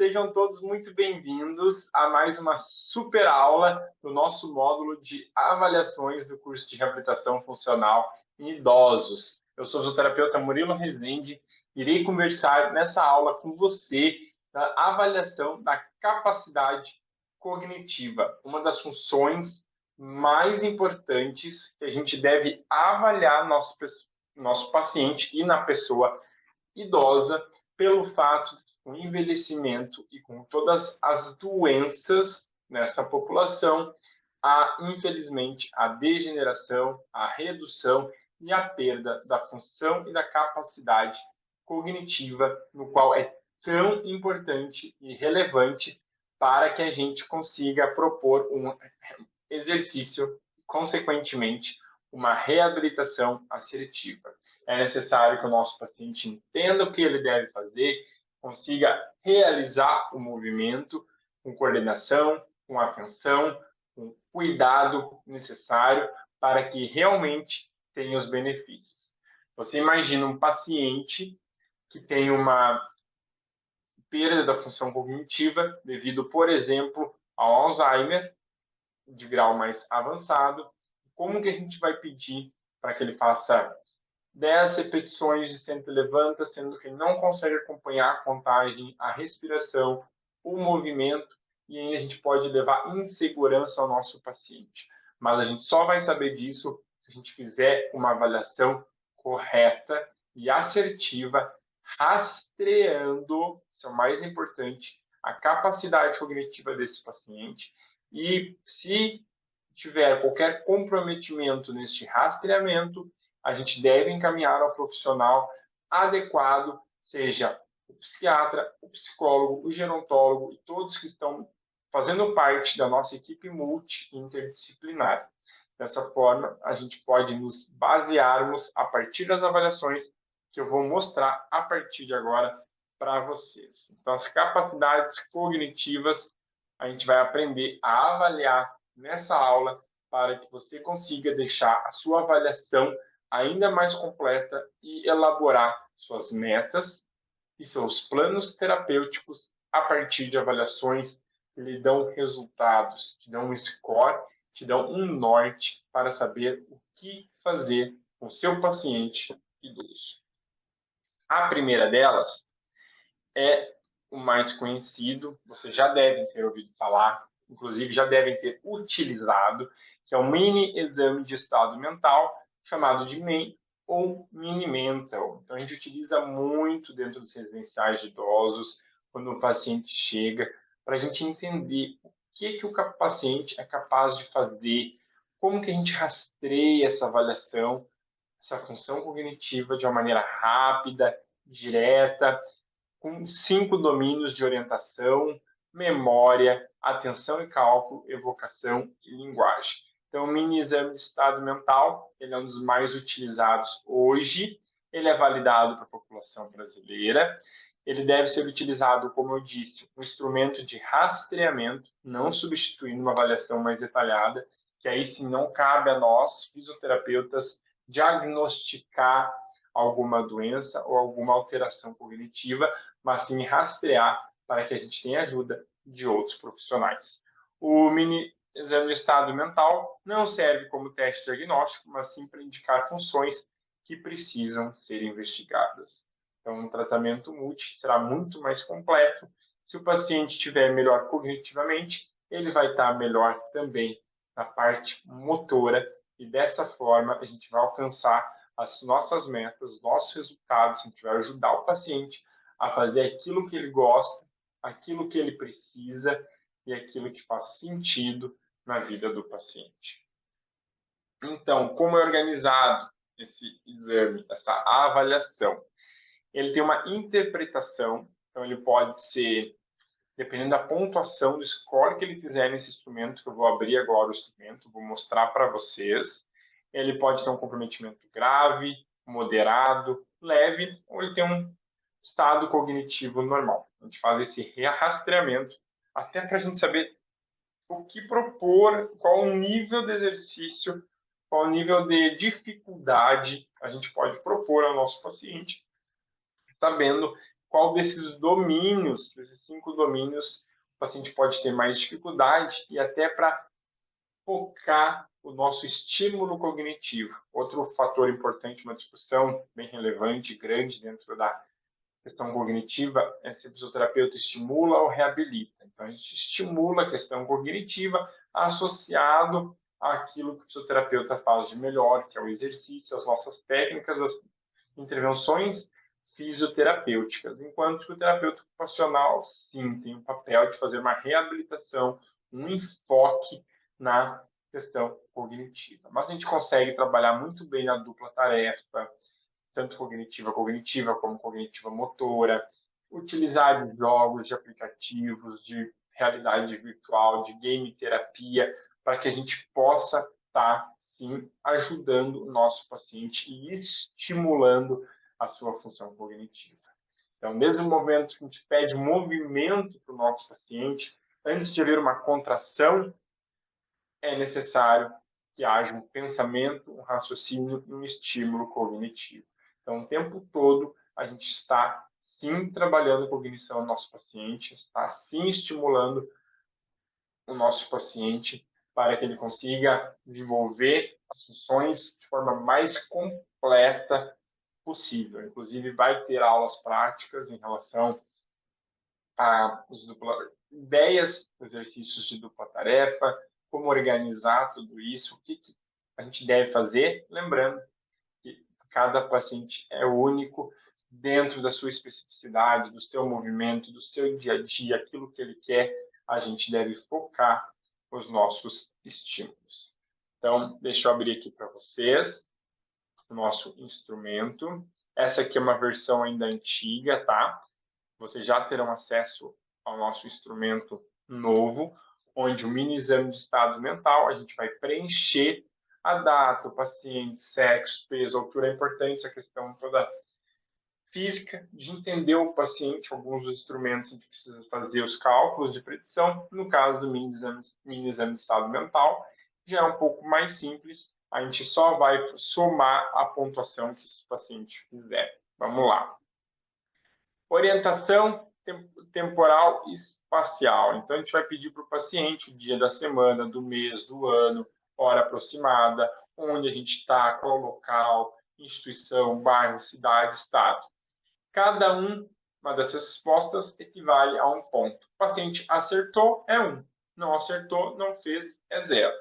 sejam todos muito bem-vindos a mais uma super aula do nosso módulo de avaliações do curso de reabilitação funcional em idosos. Eu sou o fisioterapeuta Murilo Rezende e irei conversar nessa aula com você da avaliação da capacidade cognitiva, uma das funções mais importantes que a gente deve avaliar nosso paciente e na pessoa idosa, pelo fato de, com o envelhecimento e com todas as doenças nessa população, há, infelizmente, a degeneração, a redução e a perda da função e da capacidade cognitiva, no qual é tão importante e relevante para que a gente consiga propor um exercício, consequentemente, uma reabilitação assertiva. É necessário que o nosso paciente entenda o que ele deve fazer, consiga realizar o movimento com coordenação, com atenção, com cuidado necessário para que realmente tenha os benefícios. Você imagina um paciente que tem uma perda da função cognitiva devido, por exemplo, ao Alzheimer, de grau mais avançado, como que a gente vai pedir para que ele faça 10 repetições de senta e levanta, sendo que ele não consegue acompanhar a contagem, a respiração, o movimento, e aí a gente pode levar insegurança ao nosso paciente. Mas a gente só vai saber disso se a gente fizer uma avaliação correta e assertiva, rastreando, isso é o mais importante, a capacidade cognitiva desse paciente. E se tiver qualquer comprometimento neste rastreamento, a gente deve encaminhar ao profissional adequado, seja o psiquiatra, o psicólogo, o gerontólogo e todos que estão fazendo parte da nossa equipe multi-interdisciplinar. Dessa forma, a gente pode nos basearmos a partir das avaliações que eu vou mostrar a partir de agora para vocês. Então, as capacidades cognitivas, a gente vai aprender a avaliar nessa aula para que você consiga deixar a sua avaliação ainda mais completa e elaborar suas metas e seus planos terapêuticos a partir de avaliações que lhe dão resultados, te dão um score, te dão um norte para saber o que fazer com o seu paciente idoso. A primeira delas é o mais conhecido, vocês já devem ter ouvido falar, inclusive já devem ter utilizado, que é o mini exame de estado mental, chamado de MEI ou Mini Mental. Então, a gente utiliza muito dentro dos residenciais de idosos, quando o paciente chega, para a gente entender o que o paciente é capaz de fazer, como que a gente rastreia essa avaliação, essa função cognitiva de uma maneira rápida, direta, com 5 domínios de orientação, memória, atenção e cálculo, evocação e linguagem. Então, o mini exame de estado mental, ele é um dos mais utilizados hoje, ele é validado para a população brasileira, ele deve ser utilizado, como eu disse, um instrumento de rastreamento, não substituindo uma avaliação mais detalhada, que aí sim não cabe a nós, fisioterapeutas, diagnosticar alguma doença ou alguma alteração cognitiva, mas sim rastrear para que a gente tenha ajuda de outros profissionais. O mini exame de estado mental não serve como teste diagnóstico, mas sim para indicar funções que precisam ser investigadas. Então, um tratamento multi será muito mais completo. Se o paciente estiver melhor cognitivamente, ele vai estar melhor também na parte motora, e dessa forma a gente vai alcançar as nossas metas, os nossos resultados, a gente vai ajudar o paciente a fazer aquilo que ele gosta, aquilo que ele precisa e aquilo que faz sentido na vida do paciente. Então, como é organizado esse exame, essa avaliação? Ele tem uma interpretação, então ele pode ser, dependendo da pontuação do score que ele fizer nesse instrumento, que eu vou abrir agora o instrumento, vou mostrar para vocês. Ele pode ter um comprometimento grave, moderado, leve, ou ele tem um estado cognitivo normal. A gente faz esse rastreamento até para a gente saber o que propor, qual o nível de exercício, qual o nível de dificuldade a gente pode propor ao nosso paciente, sabendo qual desses domínios, desses 5 domínios, o paciente pode ter mais dificuldade e até para focar o nosso estímulo cognitivo. Outro fator importante, uma discussão bem relevante e grande dentro da questão cognitiva é se o fisioterapeuta estimula ou reabilita. Então, a gente estimula a questão cognitiva associado àquilo que o fisioterapeuta faz de melhor, que é o exercício, as nossas técnicas, as intervenções fisioterapêuticas, enquanto que o terapeuta ocupacional, sim, tem o papel de fazer uma reabilitação, um enfoque na questão cognitiva. Mas a gente consegue trabalhar muito bem na dupla tarefa, tanto cognitiva como cognitiva motora, utilizar de jogos, de aplicativos, de realidade virtual, de game terapia, para que a gente possa estar, sim, ajudando o nosso paciente e estimulando a sua função cognitiva. Então, desde o momento que a gente pede movimento para o nosso paciente, antes de haver uma contração, é necessário que haja um pensamento, um raciocínio e um estímulo cognitivo. Então, o tempo todo, a gente está, sim, trabalhando a cognição do nosso paciente, está, sim, estimulando o nosso paciente para que ele consiga desenvolver as funções de forma mais completa possível. Inclusive, vai ter aulas práticas em relação a ideias, exercícios de dupla tarefa, como organizar tudo isso, o que a gente deve fazer, lembrando que cada paciente é único dentro da sua especificidade, do seu movimento, do seu dia a dia, aquilo que ele quer, a gente deve focar os nossos estímulos. Então, deixa eu abrir aqui para vocês o nosso instrumento. Essa aqui é uma versão ainda antiga, tá? Vocês já terão acesso ao nosso instrumento novo, onde o mini exame de estado mental, a gente vai preencher a data, o paciente, sexo, peso, altura. É importante essa questão toda física, de entender o paciente. Alguns dos instrumentos a gente precisa fazer os cálculos de predição. No caso do mini exame de estado mental, já é um pouco mais simples. A gente só vai somar a pontuação que esse paciente fizer. Vamos lá. Orientação temporal e espacial. Então, a gente vai pedir para o paciente o dia da semana, do mês, do ano, hora aproximada, onde a gente está, qual local, instituição, bairro, cidade, estado. Cada uma dessas respostas equivale a um ponto. O paciente acertou, é 1. Não acertou, não fez, é 0.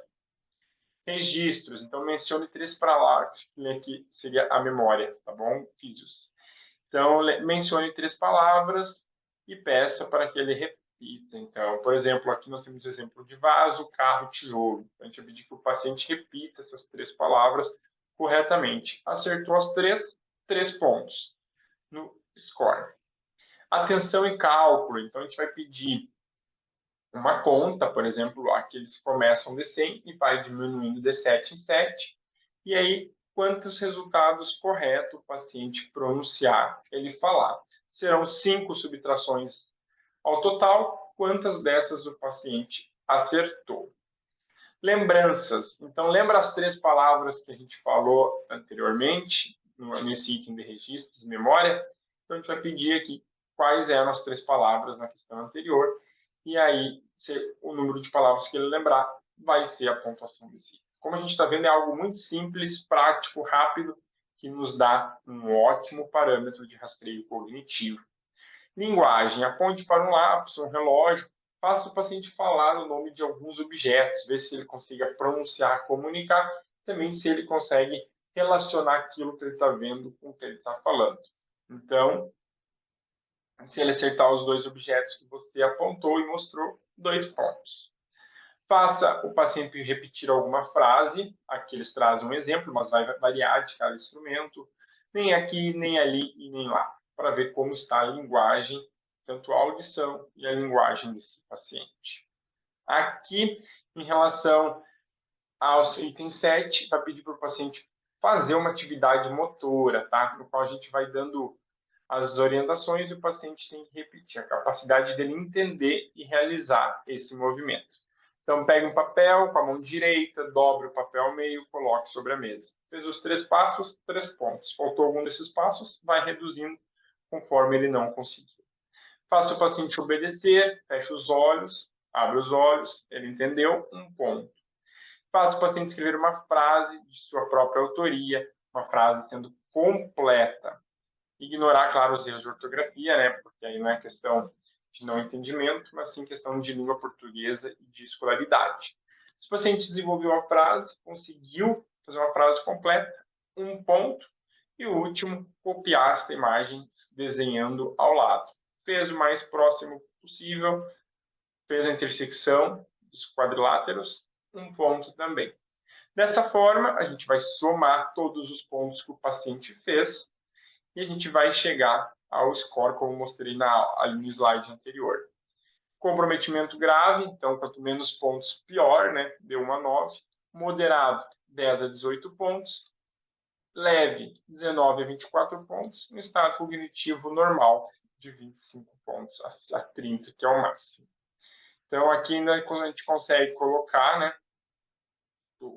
Registros. Então, mencione 3 palavras, que aqui seria a memória, tá bom? Físios. Então, mencione 3 palavras e peça para que ele repita. Então, por exemplo, aqui nós temos o exemplo de vaso, carro, tijolo. Então, a gente vai pedir que o paciente repita essas 3 palavras corretamente. Acertou as 3 pontos no score. Atenção e cálculo. Então, a gente vai pedir uma conta, por exemplo, aqueles que começam de 100 e vai diminuindo de 7 em 7. E aí, quantos resultados corretos o paciente pronunciar, ele falar. Serão 5 subtrações ao total, quantas dessas o paciente acertou. Lembranças. Então, lembra as 3 palavras que a gente falou anteriormente, nesse item de registros de memória? Então, a gente vai pedir aqui quais eram as 3 palavras na questão anterior, e aí, o número de palavras que ele lembrar vai ser a pontuação desse. Como a gente está vendo, é algo muito simples, prático, rápido, que nos dá um ótimo parâmetro de rastreio cognitivo. Linguagem. Aponte para um lápis, um relógio, faça o paciente falar o nome de alguns objetos, ver se ele consiga pronunciar, comunicar, também se ele consegue relacionar aquilo que ele está vendo com o que ele está falando. Então, se ele acertar os 2 objetos que você apontou e mostrou, 2 pontos. Faça o paciente repetir alguma frase. Aqui eles trazem um exemplo, mas vai variar de cada instrumento. Nem aqui, nem ali e nem lá. Para ver como está a linguagem, tanto a audição e a linguagem desse paciente. Aqui, em relação ao item 7, vai pedir para o paciente fazer uma atividade motora, tá? No qual a gente vai dando as orientações e o paciente tem que repetir, a capacidade dele entender e realizar esse movimento. Então, pegue um papel com a mão direita, dobre o papel ao meio, coloque sobre a mesa. Fez os 3 passos, 3 pontos. Faltou algum desses passos, vai reduzindo conforme ele não conseguiu. Faça o paciente obedecer, fecha os olhos, abre os olhos, ele entendeu, 1 ponto. Faça o paciente escrever uma frase de sua própria autoria, uma frase sendo completa. Ignorar, claro, os erros de ortografia, né? Porque aí não é questão de não entendimento, mas sim questão de língua portuguesa e de escolaridade. Se o paciente desenvolveu a frase, conseguiu fazer uma frase completa, 1 ponto. E o último, copiar esta imagem desenhando ao lado. Fez o mais próximo possível, fez a intersecção dos quadriláteros, 1 ponto também. Dessa forma, a gente vai somar todos os pontos que o paciente fez e a gente vai chegar ao score, como mostrei ali no slide anterior. Comprometimento grave, então, quanto menos pontos, pior, né? Deu 1 a 9. Moderado, 10 a 18 pontos. Leve, 19 a 24 pontos. Um estado cognitivo normal, de 25 pontos a 30, que é o máximo. Então, aqui ainda a gente consegue colocar, né,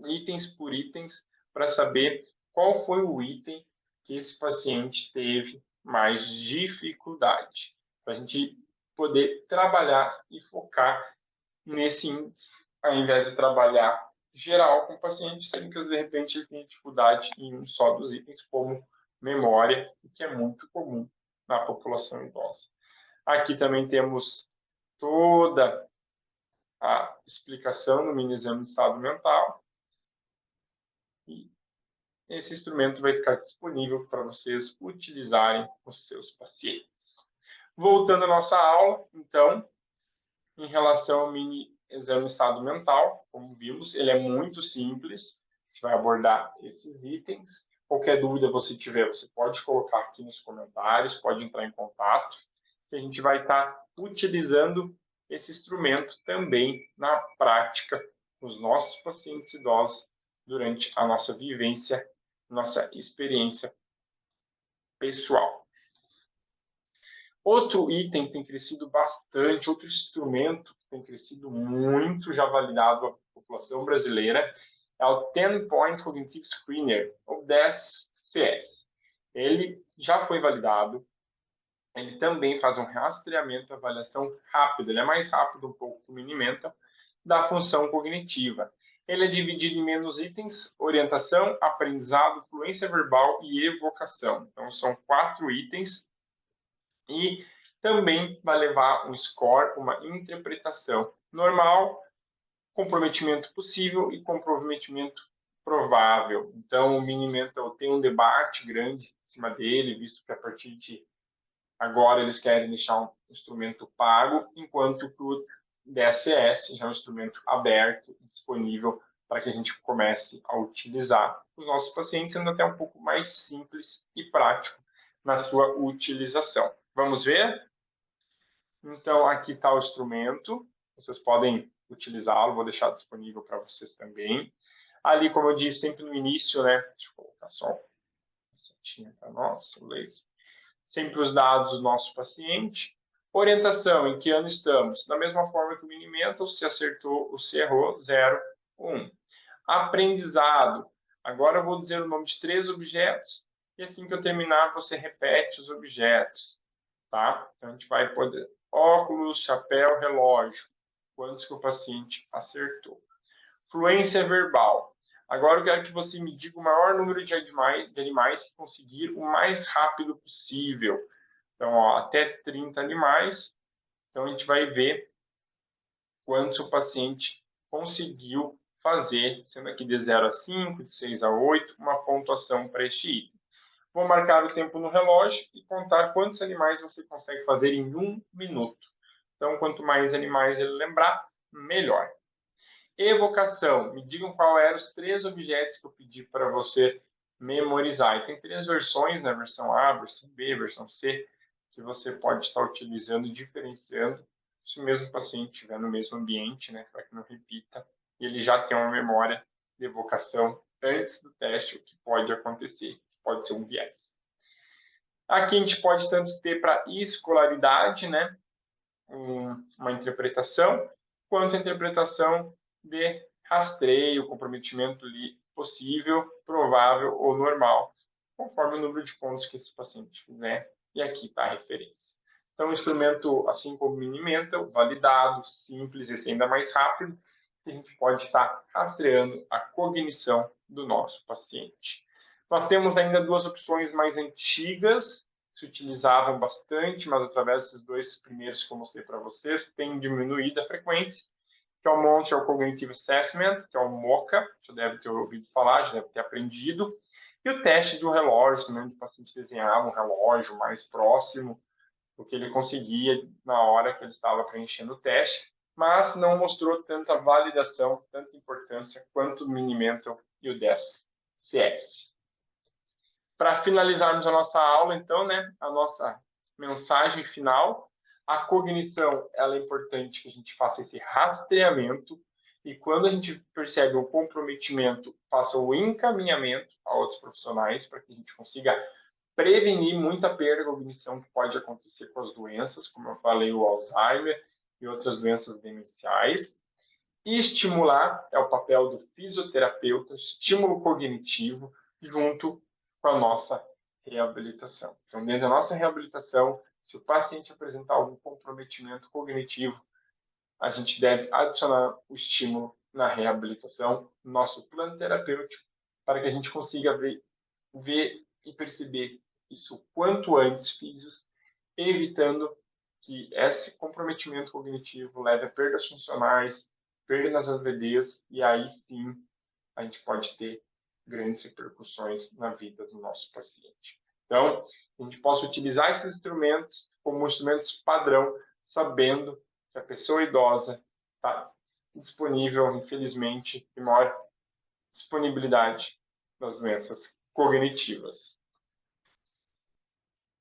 itens por itens, para saber qual foi o item que esse paciente teve mais dificuldade, para a gente poder trabalhar e focar nesse índice, ao invés de trabalhar geral com o paciente, sendo que de repente ele tem dificuldade em um só dos itens, como memória, o que é muito comum na população idosa. Aqui também temos toda a explicação no mini exame de estado mental, e esse instrumento vai ficar disponível para vocês utilizarem com os seus pacientes. Voltando à nossa aula, então, em relação ao mini exame de estado mental, como vimos, ele é muito simples. A gente vai abordar esses itens. Qualquer dúvida você tiver, você pode colocar aqui nos comentários, pode entrar em contato, que a gente vai estar utilizando esse instrumento também na prática com os nossos pacientes idosos durante a nossa vivência, nossa experiência pessoal. Outro item que tem crescido bastante, outro instrumento que tem crescido muito, já validado a população brasileira, é o 10 Points Cognitive Screener, ou 10CS. Ele já foi validado, ele também faz um rastreamento e avaliação rápido, ele é mais rápido um pouco que o Mini-Mental, da função cognitiva. Ele é dividido em menos itens: orientação, aprendizado, fluência verbal e evocação. Então, são 4 itens. E também vai levar um score, uma interpretação normal, comprometimento possível e comprometimento provável. Então, o Mini-Mental tem um debate grande em cima dele, visto que a partir de agora eles querem deixar um instrumento pago, enquanto que o DSS já é um instrumento aberto, disponível para que a gente comece a utilizar os nossos pacientes, sendo até um pouco mais simples e prático na sua utilização. Vamos ver? Então, aqui está o instrumento. Vocês podem utilizá-lo, vou deixar disponível para vocês também. Ali, como eu disse, sempre no início, né? Deixa eu colocar só uma setinha para nós, o laser. Sempre os dados do nosso paciente. Orientação, em que ano estamos? Da mesma forma que o Mini-Mental, se acertou ou se errou, 0, 1. Aprendizado. Agora eu vou dizer o nome de 3 objetos, e assim que eu terminar, você repete os objetos. Tá? Então, a gente vai poder... Óculos, chapéu, relógio. Quantos que o paciente acertou? Fluência verbal. Agora eu quero que você me diga o maior número de animais que conseguir o mais rápido possível. Então, ó, até 30 animais. Então, a gente vai ver quantos o paciente conseguiu fazer, sendo aqui de 0 a 5, de 6 a 8, uma pontuação para este item. Vou marcar o tempo no relógio e contar quantos animais você consegue fazer em 1 minuto. Então, quanto mais animais ele lembrar, melhor. Evocação. Me digam qual eram os 3 objetos que eu pedi para você memorizar. E tem 3 versões, né? Versão A, versão B, versão C, que você pode estar utilizando e diferenciando se o mesmo paciente estiver no mesmo ambiente, né? Para que não repita. E ele já tem uma memória de evocação antes do teste, o que pode acontecer. Pode ser um viés. Aqui a gente pode tanto ter para escolaridade, né? Uma interpretação, quanto a interpretação de rastreio, comprometimento possível, provável ou normal, conforme o número de pontos que esse paciente fizer e aqui está a referência. Então, um instrumento, assim como o Minimental, validado, simples, esse ainda mais rápido, que a gente pode estar rastreando a cognição do nosso paciente. Nós temos ainda duas opções mais antigas, se utilizavam bastante, mas através desses dois primeiros que eu mostrei para vocês, tem diminuído a frequência, que é o Montreal Cognitive Assessment, que é o MoCA, já deve ter ouvido falar, já deve ter aprendido, e o teste de um relógio, também, onde o paciente desenhava um relógio mais próximo do que ele conseguia na hora que ele estava preenchendo o teste, mas não mostrou tanta validação, tanta importância quanto o Minimental e o 10-CS. Para finalizarmos a nossa aula, então, né, a nossa mensagem final, a cognição, ela é importante que a gente faça esse rastreamento e quando a gente percebe um comprometimento, faça o encaminhamento a outros profissionais para que a gente consiga prevenir muita perda de cognição que pode acontecer com as doenças, como eu falei, o Alzheimer e outras doenças demenciais. E estimular é o papel do fisioterapeuta, estímulo cognitivo, junto com a nossa reabilitação. Então, dentro da nossa reabilitação, se o paciente apresentar algum comprometimento cognitivo, a gente deve adicionar o estímulo na reabilitação, no nosso plano terapêutico, para que a gente consiga ver e perceber isso quanto antes, físicos, evitando que esse comprometimento cognitivo leve a perdas funcionais, perda nas AVDs, e aí sim a gente pode ter grandes repercussões na vida do nosso paciente. Então, a gente possa utilizar esses instrumentos como instrumentos padrão, sabendo que a pessoa idosa está disponível, infelizmente, em maior disponibilidade das doenças cognitivas.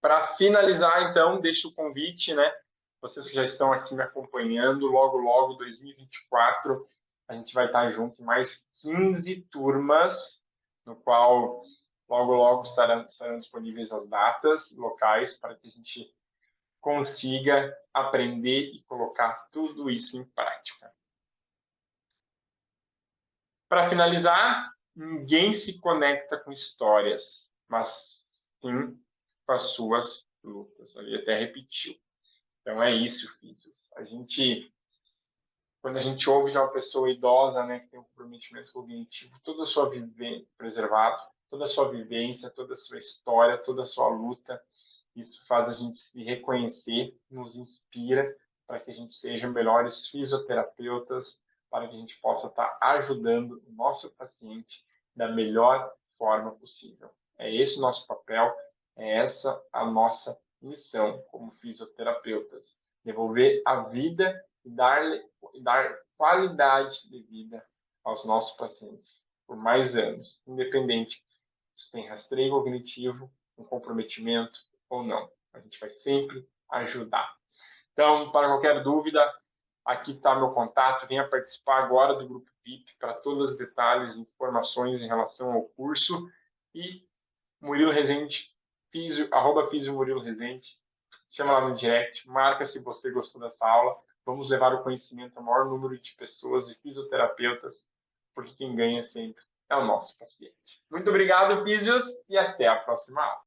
Para finalizar, então, deixo o convite, né? Vocês que já estão aqui me acompanhando, logo, logo, 2024, a gente vai estar junto em mais 15 turmas, no qual logo, logo estarão disponíveis as datas, locais, para que a gente consiga aprender e colocar tudo isso em prática. Para finalizar, ninguém se conecta com histórias, mas sim com as suas lutas. Ali até repetiu. Então é isso, filhos. Quando a gente ouve já uma pessoa idosa, né, que tem um comprometimento cognitivo, toda a sua vivência preservado, toda a sua vivência, toda a sua história, toda a sua luta, isso faz a gente se reconhecer, nos inspira para que a gente seja melhores fisioterapeutas, para que a gente possa estar ajudando o nosso paciente da melhor forma possível. É esse o nosso papel, é essa a nossa missão como fisioterapeutas. Devolver a vida e dar qualidade de vida aos nossos pacientes por mais anos, independente se tem rastreio cognitivo, um comprometimento ou não. A gente vai sempre ajudar. Então, para qualquer dúvida, aqui está meu contato. Venha participar agora do grupo VIP para todos os detalhes e informações em relação ao curso. E Murilo Rezende, @Físio Murilo Rezende. Chama lá no direct, marca se você gostou dessa aula. Vamos levar o conhecimento ao maior número de pessoas e fisioterapeutas, porque quem ganha sempre é o nosso paciente. Muito obrigado, físios, e até a próxima aula.